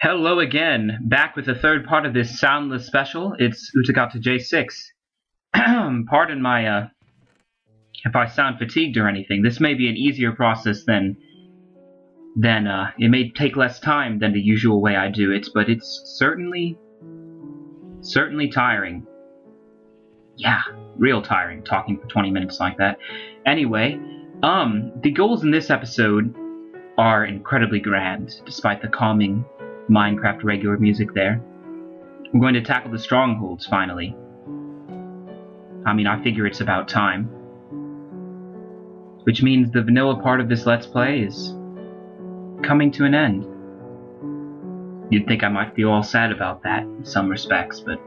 Hello again, back with the third part of this soundless special. It's Utagata J6. Pardon my, if I sound fatigued or anything. This may be an easier process than it may take less time than the usual way I do it, but it's certainly tiring. Yeah, real tiring, talking for 20 minutes like that. Anyway, the goals in this episode are incredibly grand, despite the calming Minecraft regular music there. We're going to tackle the Strongholds, finally. I mean, I figure it's about time. Which means the vanilla part of this Let's Play is coming to an end. You'd think I might feel all sad about that, in some respects, but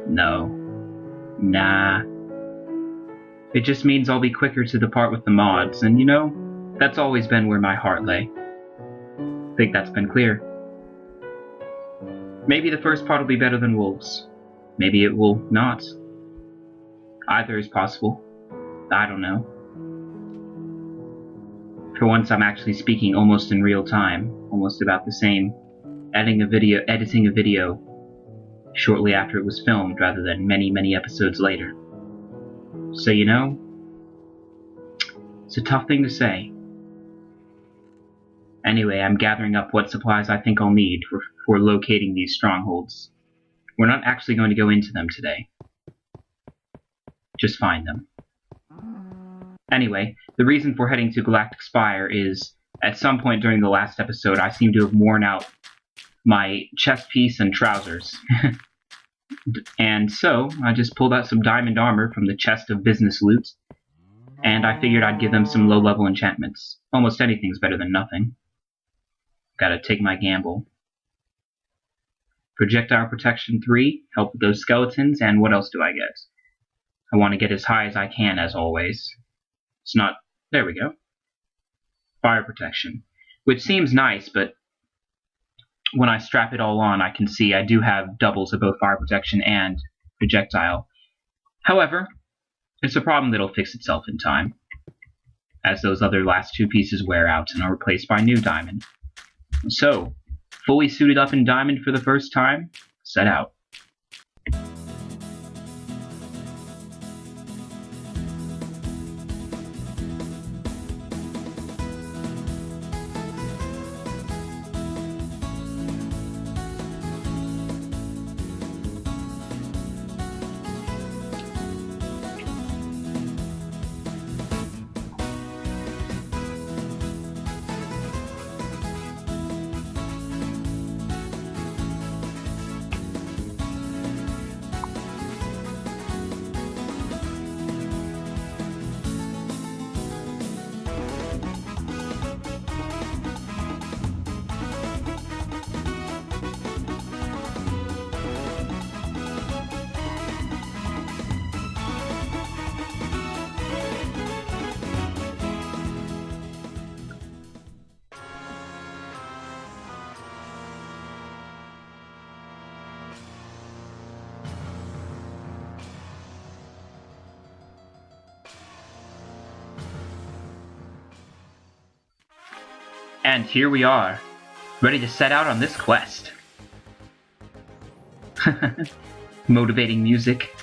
no. Nah. It just means I'll be quicker to the part with the mods, and you know, that's always been where my heart lay. I think that's been clear. Maybe the first part will be better than Wolves. Maybe it will not. Either is possible. I don't know. For once I'm actually speaking almost in real time, almost about the same, editing a video shortly after it was filmed rather than many episodes later. So you know, it's a tough thing to say. Anyway, I'm gathering up what supplies I think I'll need for locating these strongholds. We're not actually going to go into them today. Just find them. Anyway, the reason for heading to Galactic Spire is, at some point during the last episode, I seem to have worn out my chest piece and trousers. And so, I just pulled out some diamond armor from the chest of business loot, and I figured I'd give them some low-level enchantments. Almost anything's better than nothing. Gotta take my gamble. Projectile protection 3, help with those skeletons, and what else do I get? I want to get as high as I can, as always. It's not... there we go. Fire protection. Which seems nice, but when I strap it all on, I can see I do have doubles of both fire protection and projectile. However, it's a problem that'll fix itself in time, as those other last two pieces wear out and are replaced by new diamond. So, fully suited up in diamond for the first time, set out. And here we are, ready to set out on this quest. Motivating music.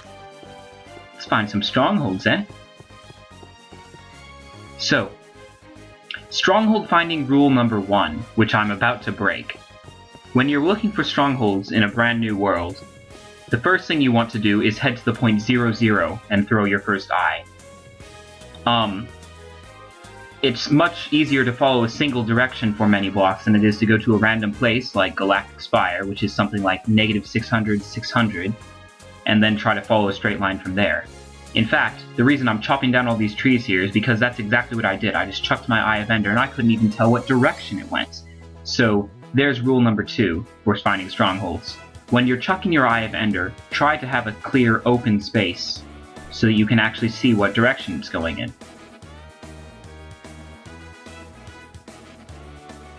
Let's find some strongholds, eh? So, stronghold finding rule number 1, which I'm about to break. When you're looking for strongholds in a brand new world, the first thing you want to do is head to the point 00 and throw your first eye. It's much easier to follow a single direction for many blocks than it is to go to a random place like Galactic Spire, which is something like -600, 600, and then try to follow a straight line from there. In fact, the reason I'm chopping down all these trees here is because that's exactly what I did. I just chucked my Eye of Ender and I couldn't even tell what direction it went. So there's rule number 2 for finding strongholds. When you're chucking your Eye of Ender, try to have a clear open space so that you can actually see what direction it's going in.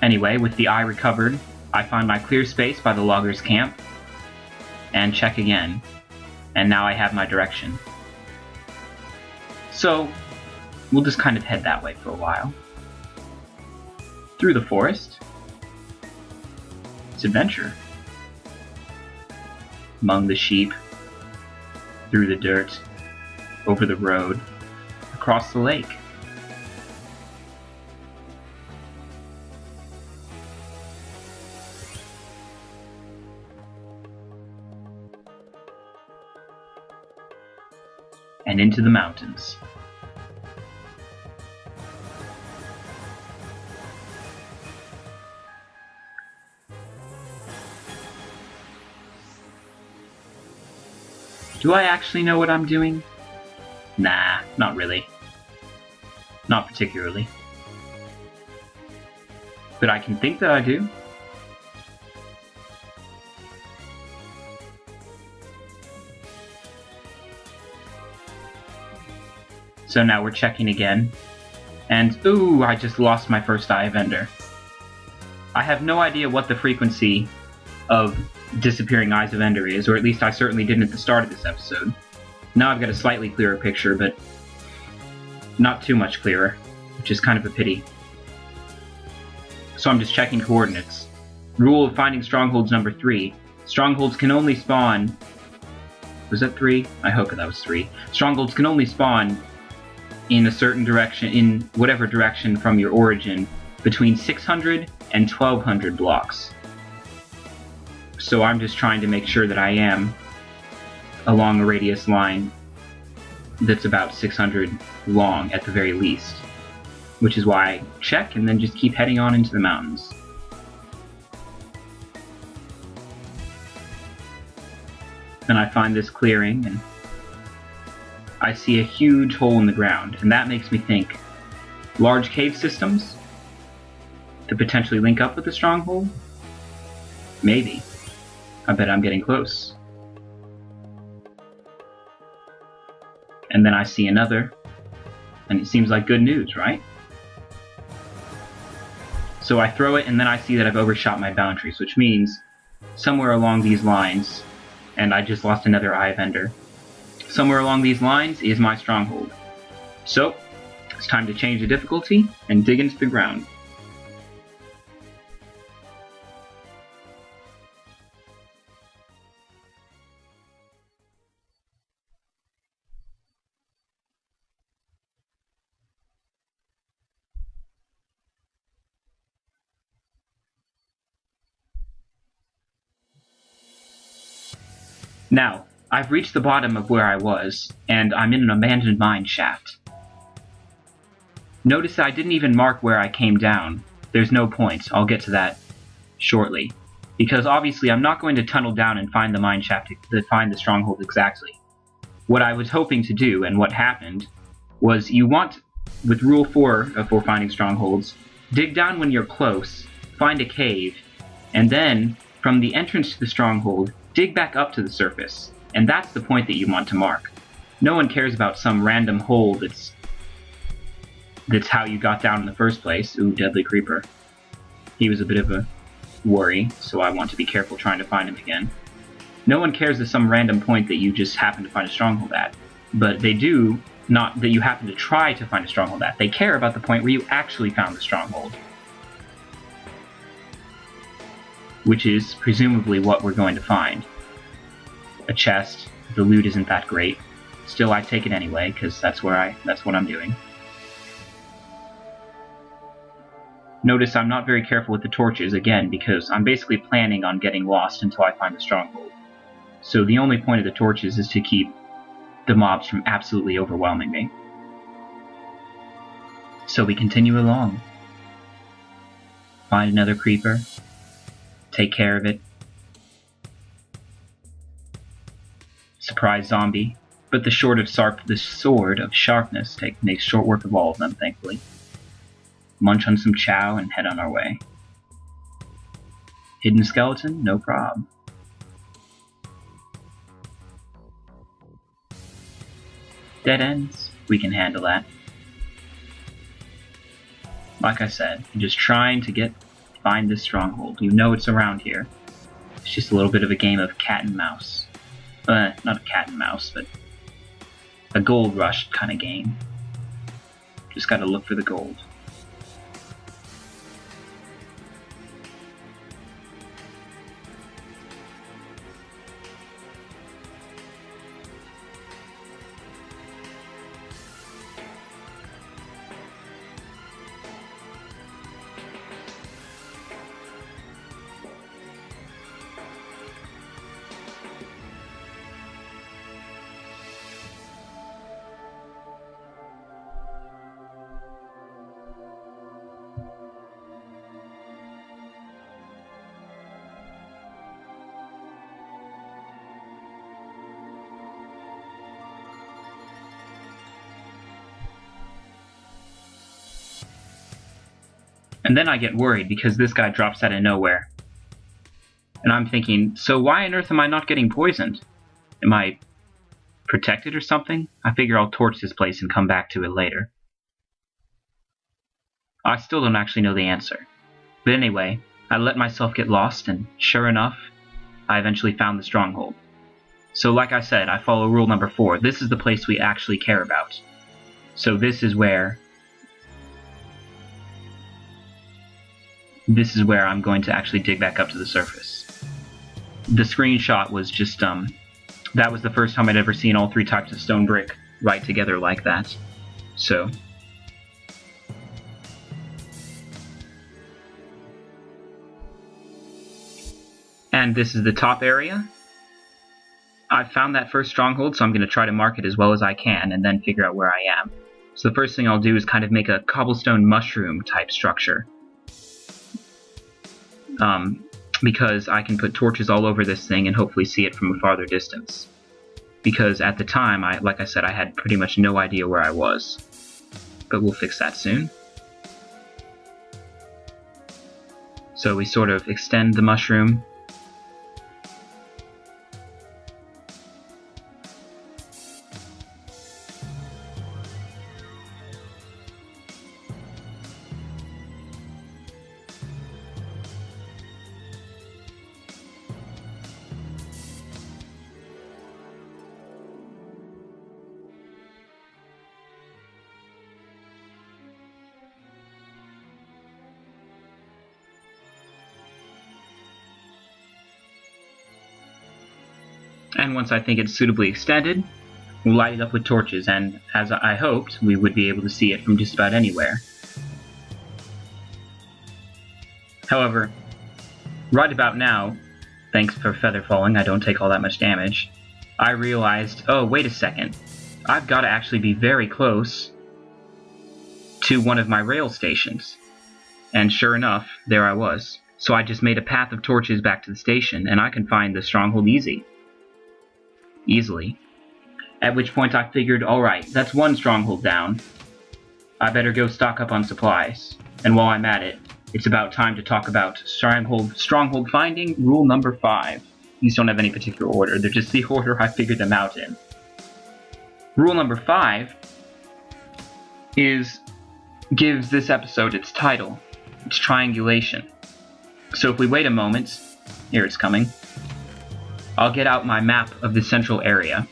Anyway, with the eye recovered, I find my clear space by the logger's camp, and check again, and now I have my direction. So, we'll just kind of head that way for a while. Through the forest. adventure. Among the sheep, through the dirt, over the road, across the lake. And into the mountains. Do I actually know what I'm doing? Nah, not really. Not particularly. But I can think that I do. So now we're checking again. And, ooh, I just lost my first eye of Ender. I have no idea what the frequency of disappearing eyes of Ender is, or at least I certainly didn't at the start of this episode. Now I've got a slightly clearer picture, but not too much clearer, which is kind of a pity. So I'm just checking coordinates. Rule of finding strongholds number 3. Strongholds can only spawn... Was that 3? I hope that was 3. Strongholds can only spawn in a certain direction, in whatever direction from your origin, between 600 and 1200 blocks. So I'm just trying to make sure that I am along a radius line that's about 600 long at the very least. Which is why I check and then just keep heading on into the mountains. Then I find this clearing and I see a huge hole in the ground, and that makes me think large cave systems to potentially link up with the stronghold? Maybe. I bet I'm getting close. And then I see another, and it seems like good news, right? So I throw it, and then I see that I've overshot my boundaries, which means somewhere along these lines, and I just lost another Eye of Ender. Somewhere along these lines is my stronghold. So, it's time to change the difficulty and dig into the ground. Now, I've reached the bottom of where I was, and I'm in an abandoned mine shaft. Notice I didn't even mark where I came down. There's no point. I'll get to that shortly. Because obviously I'm not going to tunnel down and find the mine shaft to find the stronghold exactly. What I was hoping to do, and what happened, was you want, with Rule 4 for finding strongholds, dig down when you're close, find a cave, and then, from the entrance to the stronghold, dig back up to the surface. And that's the point that you want to mark. No one cares about some random hole that's how you got down in the first place. Ooh, deadly creeper. He was a bit of a worry, so I want to be careful trying to find him again. No one cares at some random point that you just happen to find a stronghold at. But they do not that you happen to try to find a stronghold at. They care about the point where you actually found the stronghold. Which is presumably what we're going to find. A chest. The loot isn't that great. Still, I take it anyway, because that's what I'm doing. Notice I'm not very careful with the torches, again, because I'm basically planning on getting lost until I find the stronghold. So the only point of the torches is to keep the mobs from absolutely overwhelming me. So we continue along. Find another creeper. Take care of it. Surprise zombie. But the sword of sharpness makes short work of all of them, thankfully. Munch on some chow and head on our way. Hidden skeleton? No prob. Dead ends? We can handle that. Like I said, I'm just trying to find this stronghold. You know it's around here. It's just a little bit of a game of cat and mouse. Not a cat and mouse, but a gold rush kind of game. Just gotta look for the gold. And then I get worried because this guy drops out of nowhere. And I'm thinking, so why on earth am I not getting poisoned? Am I protected or something? I figure I'll torch this place and come back to it later. I still don't actually know the answer. But anyway, I let myself get lost, and sure enough, I eventually found the stronghold. So like I said, I follow rule number 4. This is the place we actually care about. So this is where I'm going to actually dig back up to the surface. The screenshot was just, that was the first time I'd ever seen all 3 types of stone brick right together like that. So and this is the top area. I've found that first stronghold, so I'm going to try to mark it as well as I can and then figure out where I am. So the first thing I'll do is kind of make a cobblestone mushroom type structure. Because I can put torches all over this thing and hopefully see it from a farther distance. Because at the time, like I said, I had pretty much no idea where I was. But we'll fix that soon. So we sort of extend the mushroom. And once I think it's suitably extended, we'll light it up with torches, and as I hoped, we would be able to see it from just about anywhere. However, right about now, thanks for feather falling, I don't take all that much damage, I realized, oh, wait a second, I've got to actually be very close to one of my rail stations. And sure enough, there I was. So I just made a path of torches back to the station, and I can find the stronghold easily. At which point I figured, alright, that's one stronghold down. I better go stock up on supplies. And while I'm at it, it's about time to talk about stronghold finding, rule number 5. These don't have any particular order, they're just the order I figured them out in. Rule number 5 gives this episode its title. It's triangulation. So if we wait a moment, here it's coming, I'll get out my map of the central area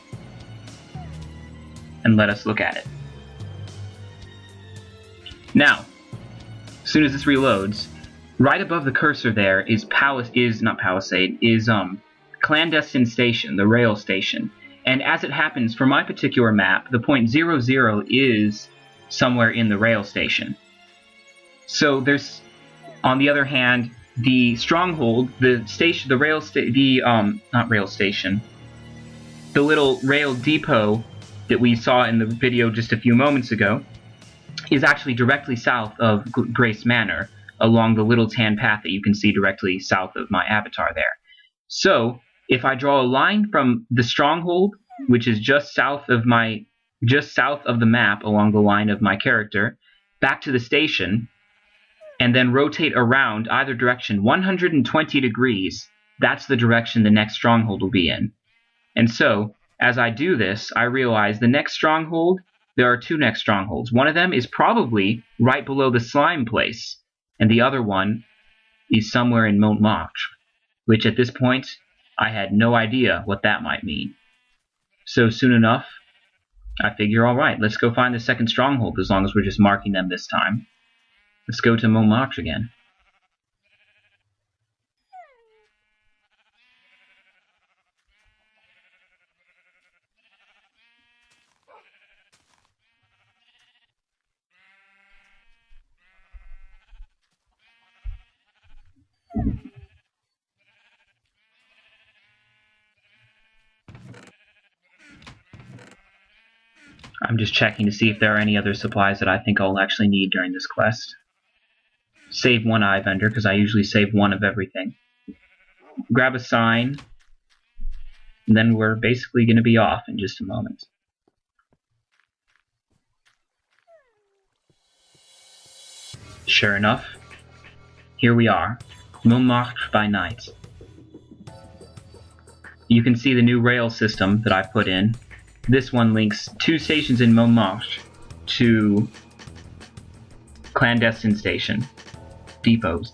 and let us look at it. Now, as soon as this reloads, right above the cursor there is Clandestine Station, the rail station. And as it happens, for my particular map, the point 00 is somewhere in the rail station. So there's, on the other hand, the stronghold, the little rail depot that we saw in the video just a few moments ago is actually directly south of Grace Manor, along the little tan path that you can see directly south of my avatar there. So, if I draw a line from the stronghold, which is just south of the map along the line of my character, back to the station, and then rotate around either direction 120 degrees, that's the direction the next stronghold will be in. And so, as I do this, I realize the next stronghold, there are 2 next strongholds. One of them is probably right below the slime place, and the other one is somewhere in Montmartre, which at this point, I had no idea what that might mean. So soon enough, I figure, alright, let's go find the second stronghold, as long as we're just marking them this time. Let's go to Montmartre again. I'm just checking to see if there are any other supplies that I think I'll actually need during this quest. Save 1 eye vendor, because I usually save 1 of everything. Grab a sign, and then we're basically going to be off in just a moment. Sure enough, Here we are, Montmartre by night. You can see the new rail system that I've put in. This one links 2 stations in Montmartre to Clandestine Station. Depots.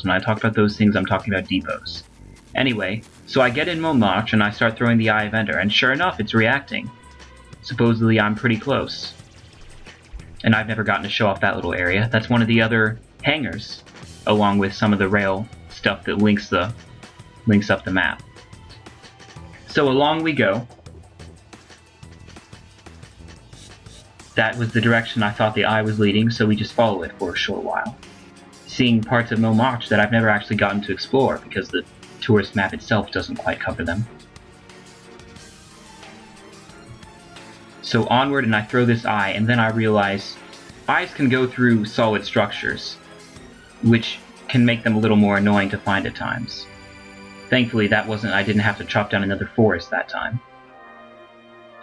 When I talk about those things, I'm talking about depots. Anyway, so I get in Montmartre and I start throwing the Eye of Ender, and sure enough, it's reacting. Supposedly I'm pretty close. And I've never gotten to show off that little area. That's one of the other hangars, along with some of the rail stuff that links up the map. So along we go. That was the direction I thought the eye was leading, so we just follow it for a short while. Seeing parts of Montmartre that I've never actually gotten to explore because the tourist map itself doesn't quite cover them. So onward, and I throw this eye, and then I realize eyes can go through solid structures, which can make them a little more annoying to find at times. Thankfully, I didn't have to chop down another forest that time.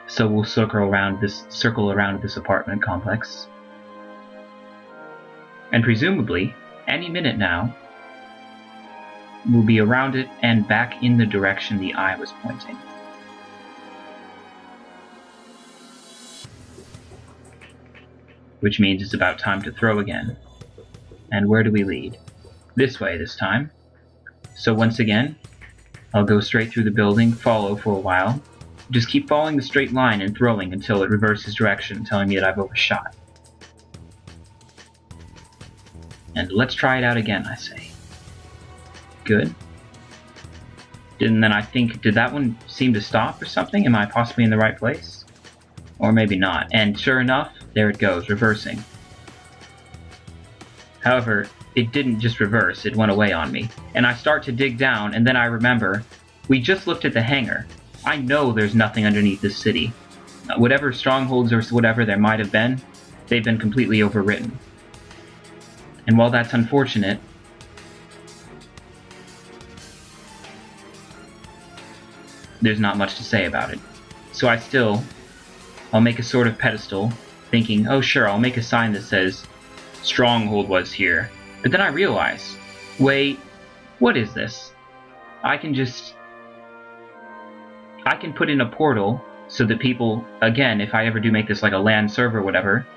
So we'll circle around this apartment complex. And presumably, any minute now, we'll be around it and back in the direction the eye was pointing. Which means it's about time to throw again. And where do we lead? This way this time. So once again, I'll go straight through the building, follow for a while, just keep following the straight line and throwing until it reverses direction, telling me that I've overshot. And let's try it out again, I say. Good. And then I think, did that one seem to stop or something? Am I possibly in the right place? Or maybe not. And sure enough, there it goes, reversing. However, it didn't just reverse, it went away on me. And I start to dig down, and then I remember, we just looked at the hangar. I know there's nothing underneath this city. Whatever strongholds or whatever there might have been, they've been completely overwritten. And while that's unfortunate, there's not much to say about it. So I'll make a sort of pedestal, thinking, oh sure, I'll make a sign that says, Stronghold was here. But then I realize, wait, what is this? I can put in a portal so that people, again, if I ever do make this like a LAN server or whatever,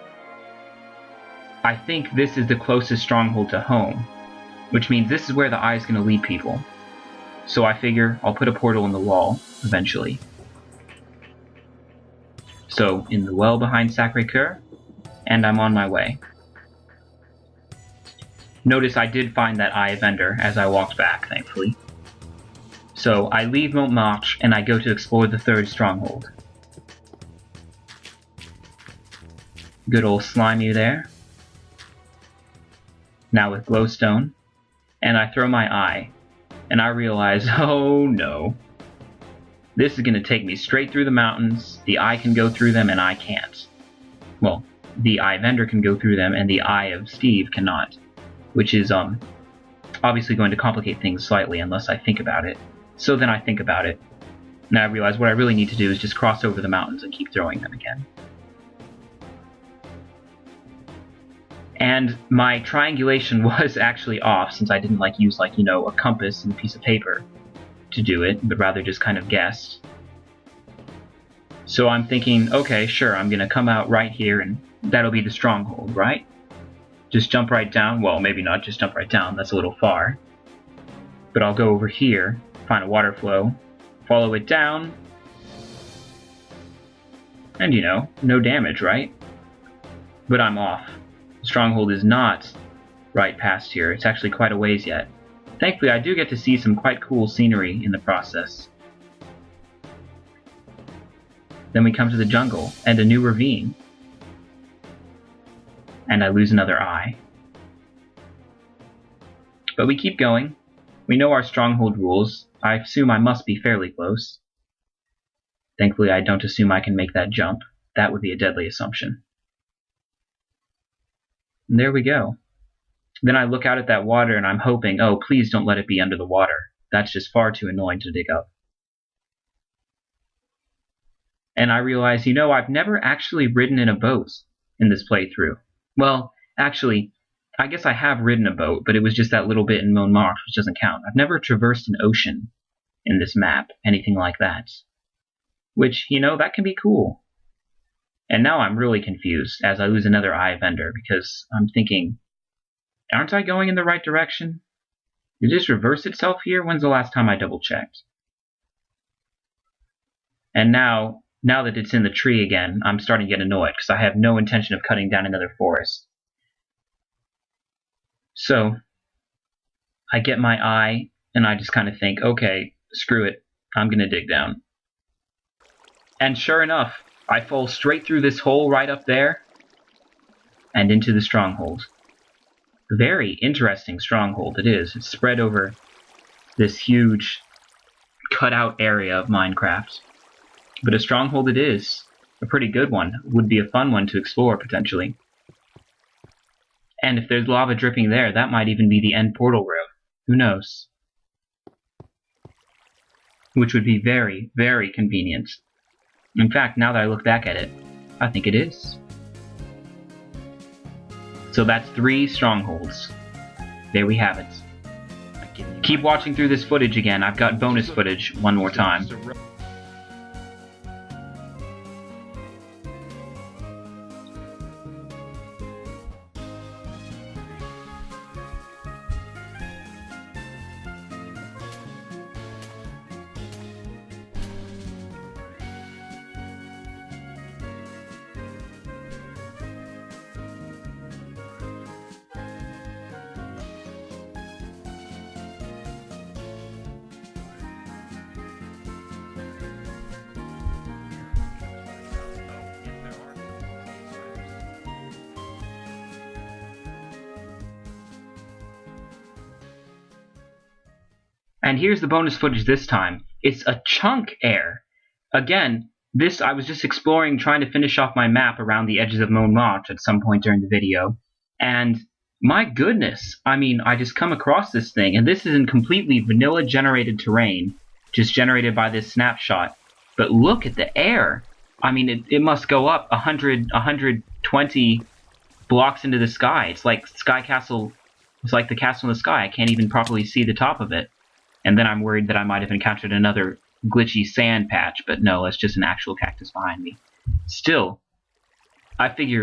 I think this is the closest stronghold to home, which means this is where the eye is going to lead people. So I figure I'll put a portal in the wall, eventually. So, in the well behind Sacré-Cœur, and I'm on my way. Notice I did find that Eye of Ender as I walked back, thankfully. So I leave Montmartre and I go to explore the 3rd stronghold. Good old Slimy there. Now with glowstone. And I throw my eye. And I realize, oh no. This is going to take me straight through the mountains. The eye can go through them and I can't. Well, the Eye of Ender can go through them and the Eye of Steve cannot. Which is obviously going to complicate things slightly unless I think about it. So then I think about it, and I realize what I really need to do is just cross over the mountains and keep throwing them again. And my triangulation was actually off, since I didn't use a compass and a piece of paper to do it, but rather just kind of guessed. So I'm thinking, okay, sure, I'm gonna come out right here, and that'll be the stronghold, right? Just jump right down. Well, maybe not just jump right down, that's a little far. But I'll go over here, find a water flow, follow it down, and no damage, right? But I'm off. The stronghold is not right past here. It's actually quite a ways yet. Thankfully, I do get to see some quite cool scenery in the process. Then we come to the jungle, and a new ravine. And I lose another eye. But we keep going. We know our stronghold rules. I assume I must be fairly close. Thankfully, I don't assume I can make that jump. That would be a deadly assumption. And there we go. Then I look out at that water and I'm hoping, oh, please don't let it be under the water. That's just far too annoying to dig up. And I realize, I've never actually ridden in a boat in this playthrough. Well, actually, I guess I have ridden a boat, but it was just that little bit in Montmartre, which doesn't count. I've never traversed an ocean in this map, anything like that. Which, you know, that can be cool. And now I'm really confused as I lose another eye vendor, because I'm thinking, aren't I going in the right direction? Did it just reverse itself here? When's the last time I double-checked? And now that it's in the tree again, I'm starting to get annoyed, because I have no intention of cutting down another forest. So, I get my eye, and I just kind of think, okay, screw it, I'm gonna dig down. And sure enough, I fall straight through this hole right up there, and into the stronghold. Very interesting stronghold it is. It's spread over this huge cut-out area of Minecraft. But a stronghold it is. A pretty good one. Would be a fun one to explore, potentially. And if there's lava dripping there, that might even be the end portal room. Who knows? Which would be very, very convenient. In fact, now that I look back at it, I think it is. So that's 3 strongholds. There we have it. Keep watching through this footage again. I've got bonus footage one more time. And here's the bonus footage this time. It's a chunk air. Again, this I was just exploring, trying to finish off my map around the edges of Montmartre at some point during the video. And my goodness, I mean, I just come across this thing, and this is in completely vanilla generated terrain, just generated by this snapshot. But look at the air. I mean, it must go up 100, 120 blocks into the sky. It's like Sky Castle. It's like the castle in the sky. I can't even properly see the top of it. And then I'm worried that I might have encountered another glitchy sand patch, but no, it's just an actual cactus behind me. Still, I figure